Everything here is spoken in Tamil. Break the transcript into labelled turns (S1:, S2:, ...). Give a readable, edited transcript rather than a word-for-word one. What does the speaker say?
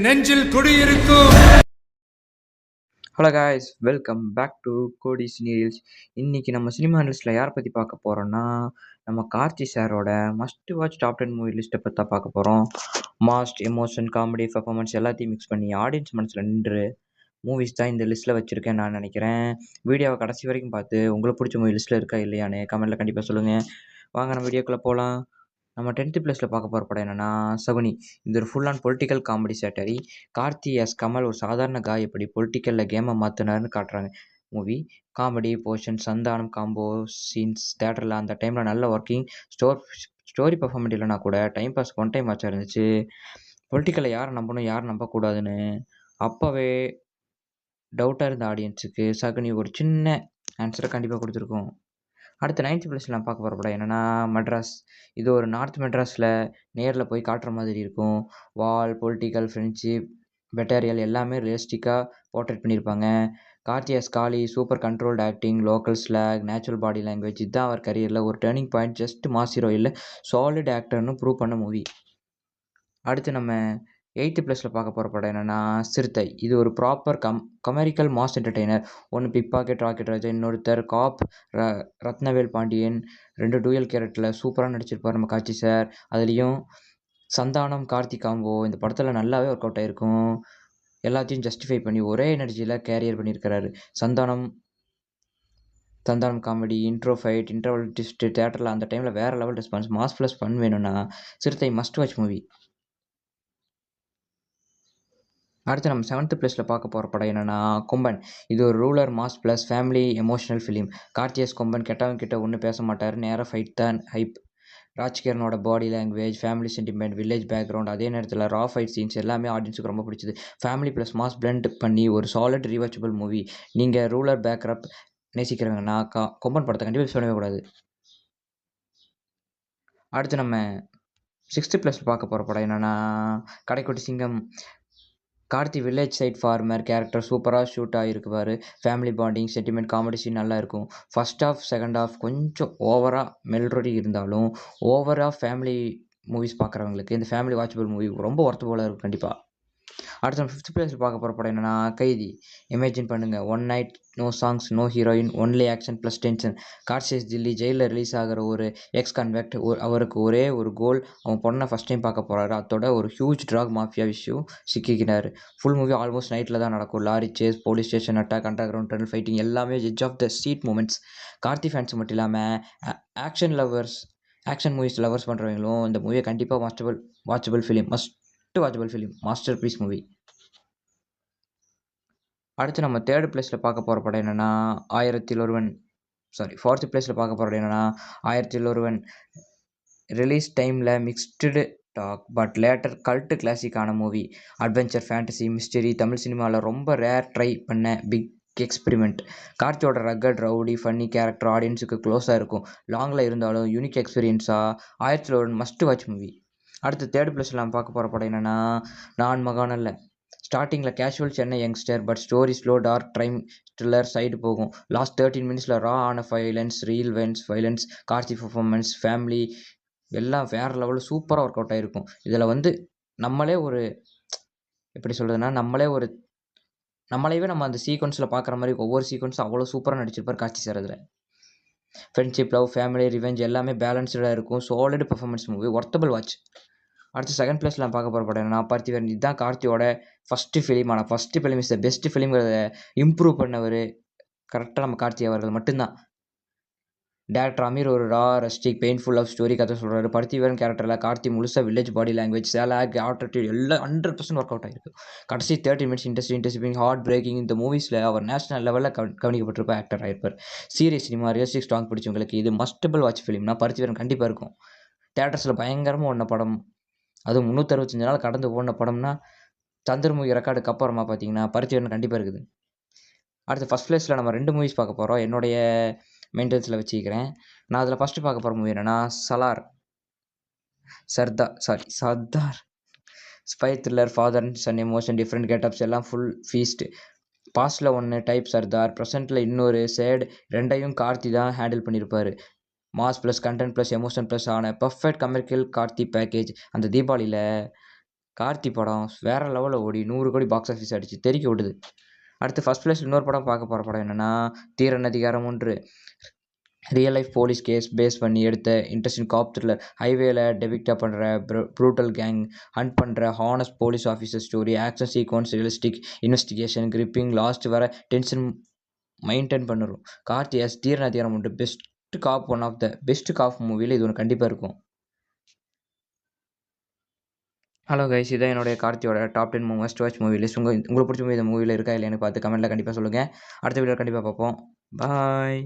S1: நெஞ்சில் குடியிருக்கும்.
S2: Hello guys, welcome back to கோடி சினீரியல்ஸ். இன்னைக்கு நம்ம சினிமா லிஸ்ட்டில் யாரை பற்றி பார்க்க போகிறோன்னா, நம்ம கார்த்தி சாரோட மஸ்ட் வாட்ச் டாப் 10 மூவி லிஸ்ட்டை பற்றி தான் பார்க்க போகிறோம். மாஸ்ட் எமோஷன், காமெடி, பர்ஃபார்மன்ஸ் எல்லாத்தையும் மிக்ஸ் பண்ணி ஆடியன்ஸ் மனசில் நின்று மூவிஸ் தான் இந்த லிஸ்ட்டில் வச்சுருக்கேன் நான் நினைக்கிறேன். வீடியோவை கடைசி வரைக்கும் பார்த்து உங்களுக்கு பிடிச்ச மூவி லிஸ்ட்டில் இருக்கா இல்லையான்னு கமெண்ட்டில் கண்டிப்பாக சொல்லுங்கள். வாங்க நம்ம வீடியோக்குள்ளே போகலாம். நம்ம 10th பிளேஸில் பார்க்க போகிற படம் என்னென்னா சகுனி. இது ஒரு full on political comedy satire. Karthi as Kamal ஒரு சாதாரண காய் எப்படி பொலிட்டிக்கலில் கேமை மாற்றினார்னு காட்டுறாங்க movie. Comedy portion, Santhanam combo scenes தேட்டரில் அந்த டைமில் நல்ல ஒர்க்கிங். ஸ்டோரி பர்ஃபார்மெண்ட் இல்லைனா கூட டைம் பாஸ் ஒன் டைம் ஆச்சா இருந்துச்சு. பொலிட்டிக்கலை யாரை நம்பணும் யாரை நம்பக்கூடாதுன்னு அப்போவே டவுட்டாக இருந்த ஆடியன்ஸுக்கு சகுனி ஒரு சின்ன ஆன்சரை கண்டிப்பாக கொடுத்துருக்கோம். அடுத்த 9th பிளேஸில் நான் பார்க்க போகிற படம் என்னென்னா மெட்ராஸ். இது ஒரு நார்த் மெட்ராஸில் நேரில் போய் காட்டுற மாதிரி இருக்கும். வால், பொலிட்டிக்கல், ஃப்ரெண்ட்ஷிப், பெட்டாரியல் எல்லாமே ரியலிஸ்டிக்காக போர்ட்ரேட் பண்ணியிருப்பாங்க. Karthi as Kaali super controlled acting, local slang, natural body language இதுதான் அவர் கரியரில் ஒரு turning point. Just mass hero இல்லை, சாலிட் ஆக்டர்னு ப்ரூவ் பண்ண மூவி. அடுத்து நம்ம 8th பிளேஸில் பார்க்க போகிற படம் என்னென்னா சிறுத்தை. இது ஒரு ப்ராப்பர் கமரிக்கல் மாஸ் என்டர்டெய்னர். ஒன்று பிக் பாக்கெட் ராக்கெட் ராஜா, இன்னொருத்தர் காப் ரத்னவேல் பாண்டியன். 2 டூயல் கேரக்டரில் சூப்பராக நடிச்சிருப்பார் நம்ம காட்சி சார். அதுலேயும் சந்தானம் கார்த்திக் காம்போ இந்த படத்தில் நல்லாவே ஒர்க் அவுட் ஆகிருக்கும். எல்லாத்தையும் ஜஸ்டிஃபை பண்ணி ஒரே எனர்ஜியில் கேரியர் பண்ணியிருக்கிறாரு Santhanam comedy, intro fight, interval twist தேட்டரில் அந்த டைமில் வேறு level response. Mass plus fun வேணும்னா சிறுத்தை மஸ்ட் வாட்ச் மூவி. அடுத்து நம்ம 7th பிளேஸில் பார்க்க போகிற படம் என்னென்னா கொம்பன். இது ஒரு rural mass plus family emotional film. Karthi as Komban கெட்டவன் கிட்ட ஒன்றும் பேச மாட்டார், நேராக ஃபைட் தான் ஹைப். ராஜ்கிரனோட body language, family sentiment, village background, அதே நேரத்தில் ரா ஃபைட் சீன்ஸ் எல்லாமே ஆடியன்ஸுக்கு ரொம்ப பிடிச்சது. ஃபேமிலி ப்ளஸ் மாஸ் பிளெண்ட் பண்ணி ஒரு சாலிட் ரீவாச்சபிள் மூவி. நீங்கள் ரூலர் பேக்ரப் நேசிக்கிறவங்கன்னா கொம்பன் படத்தை கண்டிப்பாக சொல்லவே கூடாது. அடுத்து நம்ம 6th பிளேஸில் பார்க்க போகிற படம் என்னென்னா Kadaikutty Singam. Karthi village side farmer character சூப்பராக ஷூட் ஆகிருக்குவார். Family bonding, sentiment, comedy scene நல்லா இருக்கும். ஃபர்ஸ்ட் ஹாஃப் செகண்ட் ஹாஃப் கொஞ்சம் ஓவராக மெல்ரடி இருந்தாலும் ஓவராக ஃபேமிலி மூவிஸ் பார்க்குறவங்களுக்கு இந்த ஃபேமிலி வாட்சபிள் மூவி ரொம்ப ஒர்த்தபுளாக இருக்கும் கண்டிப்பாக. அடுத்த 5th பிளேஸில் பார்க்க போகிற படம் என்னென்னா கைதி. இமேஜின் பண்ணுங்கள், one night, no songs, no heroine, only action plus tension. Karthi as Dilli ஜெயிலில் ரிலீஸ் ஆகிற ஒரு எக்ஸ் கன்வெக்ட். அவருக்கு ஒரே ஒரு கோல், அவன் பொண்ணை ஃபஸ்ட் டைம் பார்க்க போகிறாரு. அதோட ஒரு ஹியூஜ் ட்ராக் மாஃபியா விஷயம் சிக்கிக்கிறாரு. ஃபுல் மூவி ஆல்மோஸ்ட் நைட்டில் தான் நடக்கும். Lorry chase, police station attack, underground tunnel fighting எல்லாமே edge of the seat moments. Karthi fans மட்டும் இல்லாமல் ஆக்ஷன் மூவிஸ் லவர்ஸ் பண்ணுறவங்களும் இந்த மூவியை கண்டிப்பாக watchable film, watchable film, masterpiece movie. அடுத்து நம்ம 3rd பிளேஸில் பார்க்க போகிற படம் என்னென்னா 4th பிளேஸில் பார்க்க போகிற படம் என்னென்னா 1001. ரிலீஸ் டைமில் mixed talk but later cult கிளாசிக்கான movie. Adventure, fantasy, mystery Tamil சினிமாவில் ரொம்ப ரேர் ட்ரை பண்ண பிக் எக்ஸ்பெரிமெண்ட். கார்த்தியோட ரக்கட், ரவுடி, ஃபன்னி கேரக்டர் ஆடியன்ஸுக்கு க்ளோஸாக இருக்கும். லாங்கில் இருந்தாலும் யூனிக் எக்ஸ்பீரியன்ஸாக 1001 மஸ்ட் வாட்ச் மூவி. அடுத்து 3rd பிளேஸில் நம்ம பார்க்க போகிற படம் என்னென்னா நான் மகானல்ல. ஸ்டார்டிங்கில் casual Chennai youngster but story slow dark crime thriller side போகும். லாஸ்ட் 13 மினிட்ஸில் ரா ஆன வைலன்ஸ், கார்த்தி பர்ஃபார்மன்ஸ், ஃபேமிலி எல்லாம் வேறு லெவலில் சூப்பராக ஒர்க் அவுட் ஆகிருக்கும். இதில் நம்மளே ஒரு எப்படி சொல்கிறதுனா நம்மளைவே நம்ம அந்த சீக்வன்ஸில் பார்க்குற மாதிரி ஒவ்வொரு சீக்வன்ஸும் அவ்வளோ சூப்பராக நடிச்சிருப்பார் கார்த்தி சார். அதில் ஃப்ரெண்ட்ஷிப், லவ், ஃபேமிலி, ரிவெஞ்ச் எல்லாமே பேலன்ஸ்டாக இருக்கும். Solid performance movie, worthable watch. அடுத்து 2nd பிளேஸில் நான் பார்க்க போகிற படம் என்னன்னா பார்த்திபன். இதுதான் கார்த்தியோட ஃபஸ்ட்டு ஃபிலிம். ஆனால் first film is the best ஃபிலிம்ங்கிறத இம்ப்ரூவ் பண்ணவர் கரெக்டாக நம்ம கார்த்தி அவர்கள் மட்டும்தான். டேரக்டர் அமீர் ஒரு raw, rustic, painful love story கதை சொல்கிறாரு. பார்த்திபன் கேரக்டரில் கார்த்தி முழுசாக village body language, slang, attitude எல்லாம் 100% ஒர்க் அவுட் ஆகிருக்கு. கடைசி 30 மினிட்ஸ் இன்ட்ரெஸ்டிங், ஹார்ட் பிரேக்கிங். இந்த மூவிஸில் அவர் நேஷனல் லெவலில் கவனிக்கப்பட்டிருப்ப ஆக்டர் ஆகிருப்பார். சீரியஸ் சினிமா, ரியலிஸ்டிக் ஸ்ட்ராங் பிடிச்சவங்களுக்கு இது மஸ்டபிள் வாட்ச் ஃபிலிம்னா பார்த்திபன் கண்டிப்பாக இருக்கும். தேட்டர்ஸில் பயங்கரமாக ஓடின படம், அதுவும் 365 நாள் கடந்து ஓடின படம்னா சந்திரமுகி ரெக்கார்டுக்கு அப்புறமா பார்த்தீங்கன்னா பார்த்திபன் கண்டிப்பாக இருக்குது. அடுத்து ஃபஸ்ட் பிளேஸில் நம்ம 2 மூவிஸ் பார்க்க போகிறோம். என்னுடைய மெயின்டெனன்ஸில் வச்சுக்கிறேன். நான் அதில் ஃபஸ்ட்டு பார்க்க போகிற மூவி என்னென்னா Sardar. Spy thriller, father and son emotion, different getups எல்லாம் ஃபுல் ஃபீஸ்ட். பாஸ்டில் ஒன்று டைப் சர்தார், ப்ரெசென்ட்டில் இன்னொரு சேட். ரெண்டையும் கார்த்தி தான் ஹேண்டில் பண்ணியிருப்பார். Mass plus content plus emotion plus ஆன பர்ஃபெக்ட் கமர்ஷியல் கார்த்தி பேக்கேஜ். அந்த தீபாவளியில் கார்த்தி படம் வேற லெவலில் ஓடி 100 கோடி பாக்ஸ் ஆஃபீஸ் அடிச்சு தெறிக்க விடுது. அடுத்து ஃபர்ஸ்ட் பிளேஸ் இன்னொரு படம் பார்க்க போகிற படம் என்னன்னா Theeran Adhigaaram 1. Real life police case base பண்ணி எடுத்த இன்ட்ரெஸ்டிங் காப் த்ரில்லர். ஹைவேல டெபிக்டாக பண்ணுற ப்ரூட்டல் கேங் ஹண்ட் பண்ணுற honest police officer story. Action sequence, realistic investigation, gripping, last வர டென்ஷன் மெயின்டைன் பண்ணுறோம். Karthi as Theeran Adhigaaram 1 best cop, one of the best cop மூவியில் இது ஒன்று கண்டிப்பாக இருக்கும். ஹலோ கைஸ், இதான் என்னுடைய கார்த்தியோட top 10 most watch movie list. உங்களுக்கு பிடிச்ச மூவி இந்த மூவியில் இருக்கா இல்லையான்னு பார்த்து கமெண்ட்டில் கண்டிப்பாக சொல்லுங்கள். அடுத்த வீடியோ கண்டிப்பாக பார்ப்போம். பாய்.